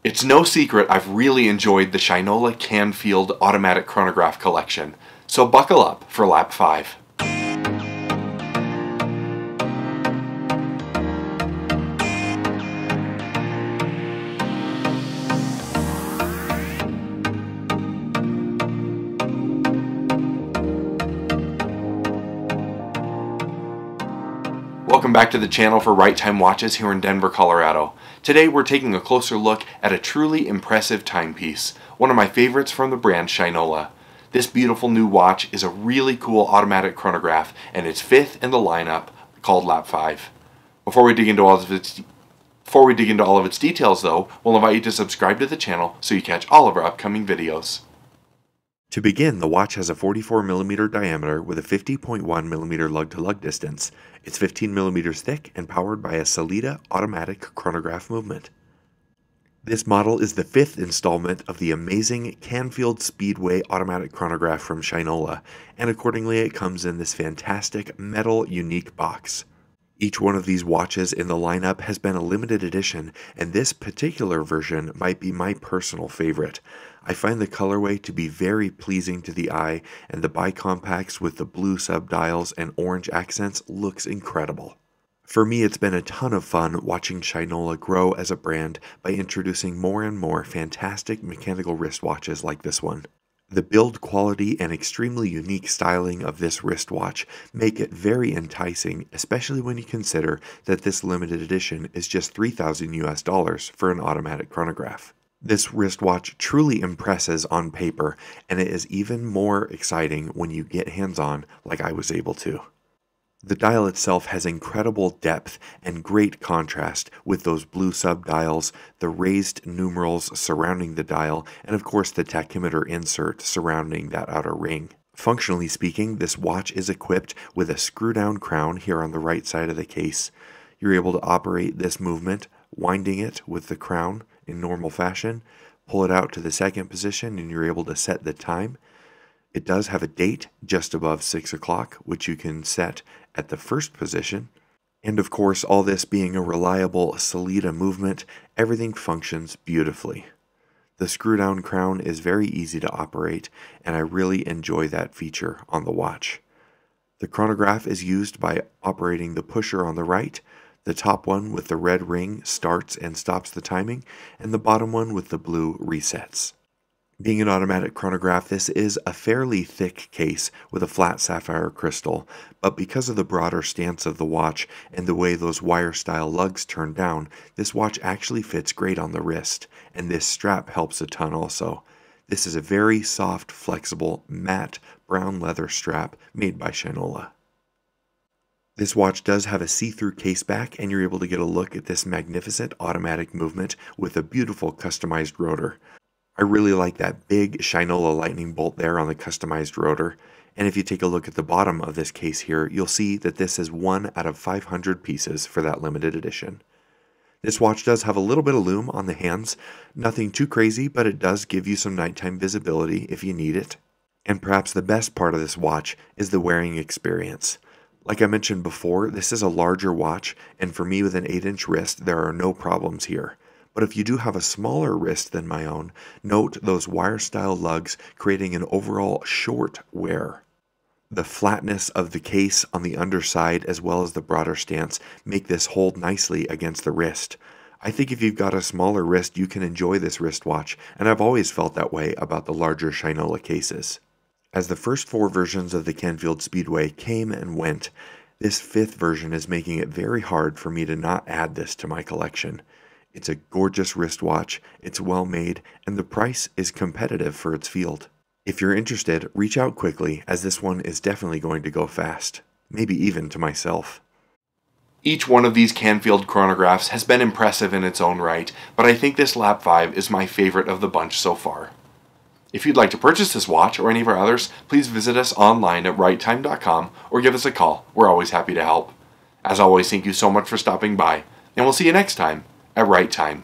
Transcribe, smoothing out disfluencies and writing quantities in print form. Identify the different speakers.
Speaker 1: It's no secret I've really enjoyed the Shinola Canfield Automatic Chronograph collection, so buckle up for lap 5. Welcome back to the channel for Right Time Watches here in Denver, Colorado. Today we're taking a closer look at a truly impressive timepiece, one of my favorites from the brand Shinola. This beautiful new watch is a really cool automatic chronograph, and it's fifth in the lineup, called Lap 5. Before we dig into all of its details though, we'll invite you to subscribe to the channel so you catch all of our upcoming videos. To begin, the watch has a 44mm diameter with a 50.1mm lug-to-lug distance. It's 15mm thick and powered by a Sellita Automatic chronograph movement. This model is the fifth installment of the amazing Canfield Speedway automatic chronograph from Shinola, and accordingly it comes in this fantastic metal unique box. Each one of these watches in the lineup has been a limited edition, and this particular version might be my personal favorite. I find the colorway to be very pleasing to the eye, and the bicompacts with the blue subdials and orange accents looks incredible. For me, it's been a ton of fun watching Shinola grow as a brand by introducing more and more fantastic mechanical wristwatches like this one. The build quality and extremely unique styling of this wristwatch make it very enticing, especially when you consider that this limited edition is just $3,000 for an automatic chronograph. This wristwatch truly impresses on paper, and it is even more exciting when you get hands-on like I was able to. The dial itself has incredible depth and great contrast with those blue subdials, the raised numerals surrounding the dial, and of course the tachymeter insert surrounding that outer ring. Functionally speaking, this watch is equipped with a screw-down crown here on the right side of the case. You're able to operate this movement, winding it with the crown in normal fashion, pull it out to the second position, and you're able to set the time. It does have a date just above 6 o'clock, which you can set at the first position. And of course, all this being a reliable Sellita movement, everything functions beautifully. The screw-down crown is very easy to operate, and I really enjoy that feature on the watch. The chronograph is used by operating the pusher on the right. The top one with the red ring starts and stops the timing, and the bottom one with the blue resets. Being an automatic chronograph, this is a fairly thick case with a flat sapphire crystal, but because of the broader stance of the watch and the way those wire-style lugs turn down, this watch actually fits great on the wrist, and this strap helps a ton also. This is a very soft, flexible, matte brown leather strap made by Shinola. This watch does have a see-through case back, and you're able to get a look at this magnificent automatic movement with a beautiful customized rotor. I really like that big Shinola lightning bolt there on the customized rotor, and if you take a look at the bottom of this case here, you'll see that this is 1 out of 500 pieces for that limited edition. This watch does have a little bit of lume on the hands, nothing too crazy, but it does give you some nighttime visibility if you need it. And perhaps the best part of this watch is the wearing experience. Like I mentioned before, this is a larger watch, and for me with an 8-inch wrist, there are no problems here. But if you do have a smaller wrist than my own, note those wire-style lugs creating an overall short wear. The flatness of the case on the underside as well as the broader stance make this hold nicely against the wrist. I think if you've got a smaller wrist, you can enjoy this wristwatch, and I've always felt that way about the larger Shinola cases. As the first 4 versions of the Canfield Speedway came and went, this 5th version is making it very hard for me to not add this to my collection. It's a gorgeous wristwatch, it's well made, and the price is competitive for its field. If you're interested, reach out quickly, as this one is definitely going to go fast. Maybe even to myself. Each one of these Canfield chronographs has been impressive in its own right, but I think this Lap 5 is my favorite of the bunch so far. If you'd like to purchase this watch or any of our others, please visit us online at righttime.com or give us a call. We're always happy to help. As always, thank you so much for stopping by, and we'll see you next time at Right Time.